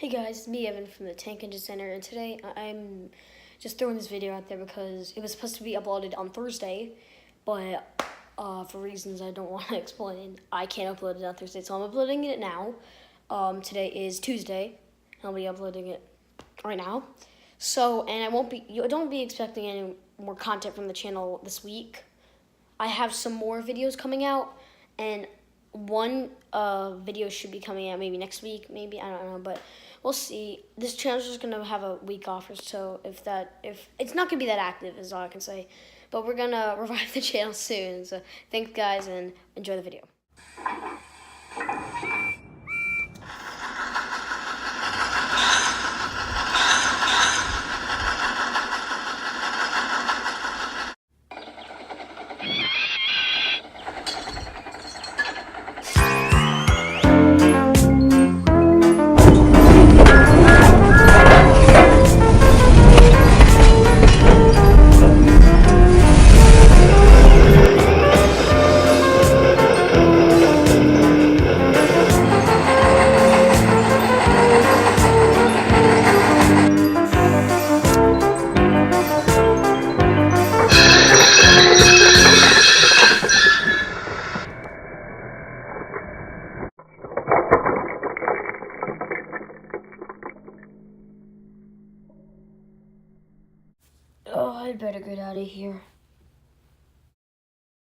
Hey guys, it's me Evan from the Tank Engine Center, and today I'm just throwing this video out there because it was supposed to be uploaded on Thursday, but for reasons I don't want to explain, I can't upload it on Thursday, so I'm uploading it now. Today is Tuesday, and I'll be uploading it right now. So, and you don't be expecting any more content from the channel this week. I have some more videos coming out, and one video should be coming out maybe next week, maybe, I don't know, but we'll see. This channel's just gonna have a week off or so, if it's not gonna be that active is all I can say, but we're gonna revive the channel soon. So thanks guys, and enjoy the video. Oh, I'd better get out of here.